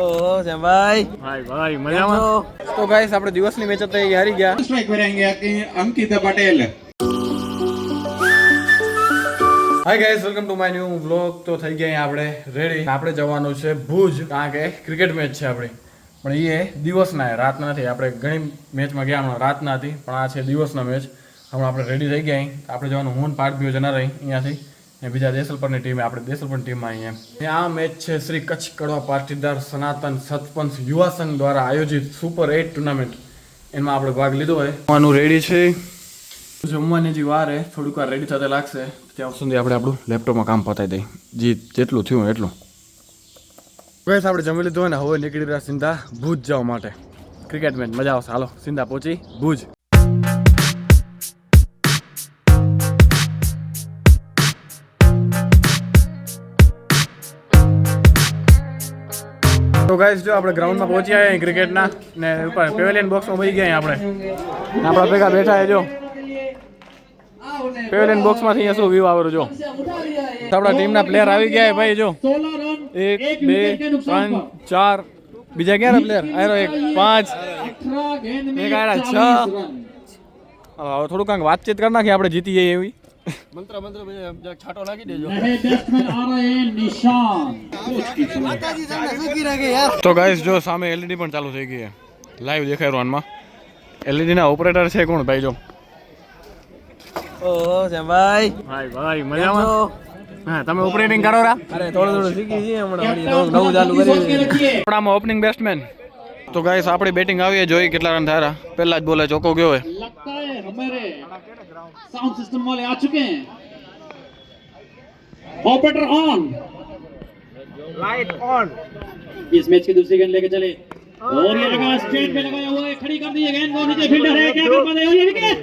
ઓહો ભાઈ ભાઈ મજામાં. તો ગાઈસ આપણે દિવસની મેચ હતી એ હારી ગયા. स्ट्राइक पे रहेंगे Ankit Patel. Hi guys, welcome to my new vlog. તો થઈ ગયા આપણે રેડી. આપણે જવાનું છે ભુજ, કારણ કે ક્રિકેટ મેચ છે આપણી. પણ એ દિવસના રાતના નથી. આપણે ઘણી મેચમાં ગયા હમણાં રાતના હતી, પણ આ છે દિવસના મેચ. હમણાં આપણે રેડી થઈ ગયા. આપણે જવાનું હું પાર્ટ જના રહી અહીંયાથી ને બીજા દેસલપરની ટીમે, આપણે દેસલપરની ટીમમાં અહીંયા. આ મેચ છે શ્રી કચ્છ કડવા પાટીદાર સનાતન સતપંચ યુવા સંઘ દ્વારા આયોજિત સુપર 8 ટુર્નામેન્ટ. એમાં આપણે ભાગ લીધો હોય. જમવાનું રેડી છે. જમવાની જે વાર થોડીક વાર રેડી થતા લાગશે, ત્યાં સુધી આપણે આપણું લેપટોપમાં કામ પતાવી દઈએ, જેટલું થયું એટલું. બસ આપણે જમી લીધું હોય ને, હવે નીકળી રહ્યા સિંધા ભુજ જવા માટે. ક્રિકેટ મેચ મજા આવશે. હાલો સિંધા પહોંચી ભુજ. તો ગાઈસ જો આપણે ગ્રાઉન્ડમાં પહોંચી આવ્યા ક્રિકેટના ને ઉપર પેવેલિયન બોક્સમાં વહી ગયા આપણે. આપણા ભેગા બેઠા જો પેવેલિયન બોક્સમાંથી અહીંયા શું વ્યૂ આવે જો. આપણા ટીમના પ્લેયર આવી ગયા ભાઈ જો. 1 2 3 4 બીજા ક્યારે પ્લેયર આયરો 1 5 એક આયરા 6. હવે થોડું કાંઈક વાતચીત કરી નાખીએ, આપણે જીતી જઈએ એવી. મંત્ર છાટો લાગી દેજો. તો ગાઈસ જો સામે એલઈડી પણ ચાલુ થઈ ગઈ છે, લાઈવ દેખાય રોનમાં. એલઈડી ના ઓપરેટર છે કોણ ભાઈ જો. ઓહો ભાઈ ભાઈ મજામાં. હા તમે ઓપરેટિંગ કરો રા. અરે થોડું શીખી છીએ હમણાં, નવું ચાલુ કરી. આપણામાં ઓપનિંગ બેટ્સમેન. તો ગાઈસ આપણી બેટિંગ આવી જોઈ કેટલા રન થયા. પહેલા જ બોલે ચોકો ગયો હોય. साउंड सिस्टम वाले आ चुके हैं. Operator on, light on. इस मैच की दूसरी गेंद लेके चले और ये लगा स्ट्रेट पे लगाया हुआ है, खड़ी कर दी है गेंद को. नीचे फील्डर है, क्या कर पाते हैं ये विकेट.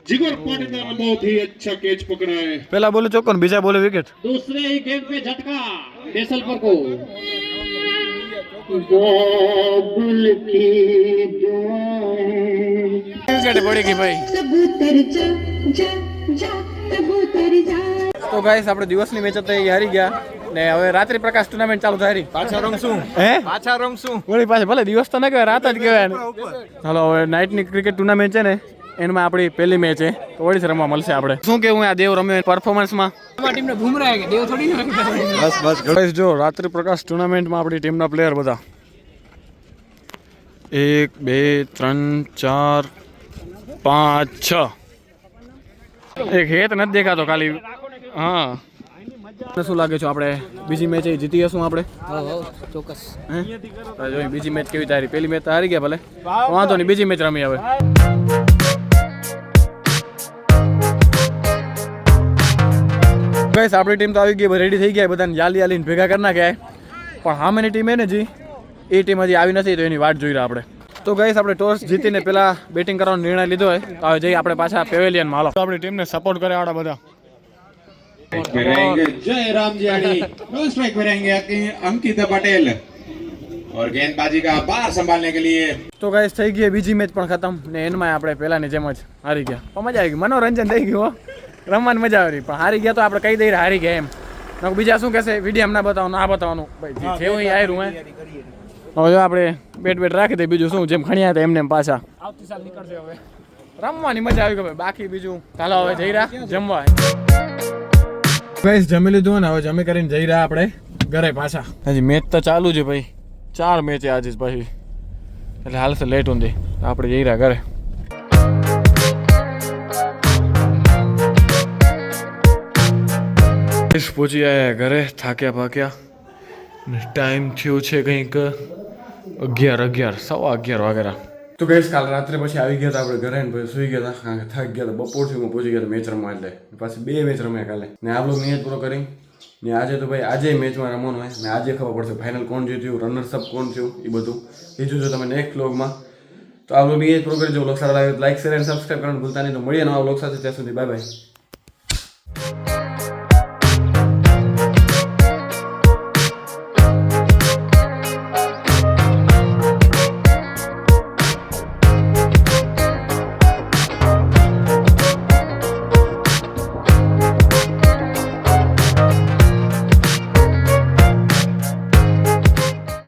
जिगर पाटीदार ने बहुत ही अच्छा कैच पकड़ा है. पहला बोले चौको, बीजा बोले विकेट. दूसरे ही गेंद पे झटका देसलपर को. विकेट पड़ी गई भाई. તો ગાઈસ આપણે દિવસની મેચ હતી એ હારી ગયા ને હવે રાત્રિ પ્રકાશ ટુર્નામેન્ટ ચાલુ થઈ રહી. પાછા રમશું વળી પાછા, ભલે દિવસ તો ન કહેવાય, રાત જ કહેવાય. હાલો હવે નાઇટની ક્રિકેટ ટુર્નામેન્ટ છે ને, એમાં આપણી પહેલી મેચ છે, તો વળી રમવા મળશે આપણે. શું કેવું આ દેવ રમે પરફોર્મન્સમાં? ટીમને ભૂમરાય કે દેવ થોડી બસ ગાઈસ જો રાત્રિ પ્રકાશ ટુર્નામેન્ટમાં આપણી ટીમના પ્લેયર બધા 1 2 3 4 5 6. એક હેત નથી દેખાતો ખાલી. હા શું લાગે છે આપણે બીજી મેચ જીતી જશું આપણે? ચોક્કસ. જો બીજી મેચ કેવી તારી? પહેલી મેચ તો હારી ગયા, ભલે વાંધો નહીં, બીજી મેચ રમી હવે. ગાઈસ આપણી ટીમ તો આવી ગઈ, રેડી થઈ ગયા, બધાને યાલી યાલીને ભેગા કરી નાખ્યા. પણ હામેની ટીમ ને જી એ ટીમ હજી આવી નથી, તો એની વાટ જોઈ રહ્યા આપણે. તો ગાઈસ આપણે ટોસ જીતીને પેલા બેટિંગ કરવાનો નિર્ણય લીધો હોય, તો હવે જઈએ આપણે પાછા પેવેલિયનમાં. હાલો આપણી ટીમને સપોર્ટ કરે આડા બધા. जय राम जी आड़ी. स्ट्राइक पे रहेंगे अंकित पटेल और गेंदबाजी का बार संभालने के लिए. તો ગાઈસ થઈ ગઈ બીજી મેચ પણ ખતમ ને એનમાં આપણે પહેલાની જેમ જ હારી ગયા. પણ મજા આવી ગઈ, મનોરંજન થઈ ગયું, રમવાની મજા આવી. પણ હારી ગયા તો આપણે કહી દઈએ હારી ગયા એમ. બીજા શું કહેશે વિડીયો ના બતાવવાનું, આ બતાવવાનું ભાઈ જેવું આવ્યું હે. હવે જો આપણે બેટ રાખી દઈએ, બીજું શું જેમ ખણ્યા હતા એમને પાછા આવતી સાલ નીકળશે. હવે રમવાની મજા આવી ગઈ, બાકી બીજું ચાલો હવે જઈ રહ્યા જમવા. ગાઈસ જમી લીધું ને, હવે જમી કરીને જઈ રહ્યા આપણે ઘરે પાછા. હજી મેચ તો ચાલુ છે ભાઈ, 4 મેચ આજે પછી, એટલે હાલશે લેટ ઊંધી. આપણે જઈ રહ્યા ઘરે. પહોંચી આવ્યા ઘરે, થાક્યા પાક્યા. ટાઈમ થયું છે કંઈક 11 સવા 11 વાગ્યા. તો ગઈશ કાલ રાત્રે પછી આવી ગયા હતા આપણે ઘરે ને પછી સુઈ ગયા હતા, કારણ કે થાકી ગયા હતા. બપોરથી હું પહોંચી ગયા મેચ રમવા, એટલે પાછી 2 મેચ રમ્યા કાલે ને આ બ્લોગ મેચ પૂરો કરી ને આજે તો ભાઈ આજે મેચમાં રમવાનું હોય ને આજે ખબર પડશે ફાઇનલ કોણ જીત્યું, રનર્સઅપ કોણ થયું, એ બધું એ જોજો તમે નેક્સ્ટ બ્લોગમાં. તો આ બ્લોગ એ જ પૂરો કરી જો. બ્લોગ સારા લાગે લાઈક શેર અને સબસ્ક્રાઈબ કરવાનું ભૂલતા નહીં. તો મળીએ નવા બ્લોગ સાથે, ત્યાં સુધી બાય બાય.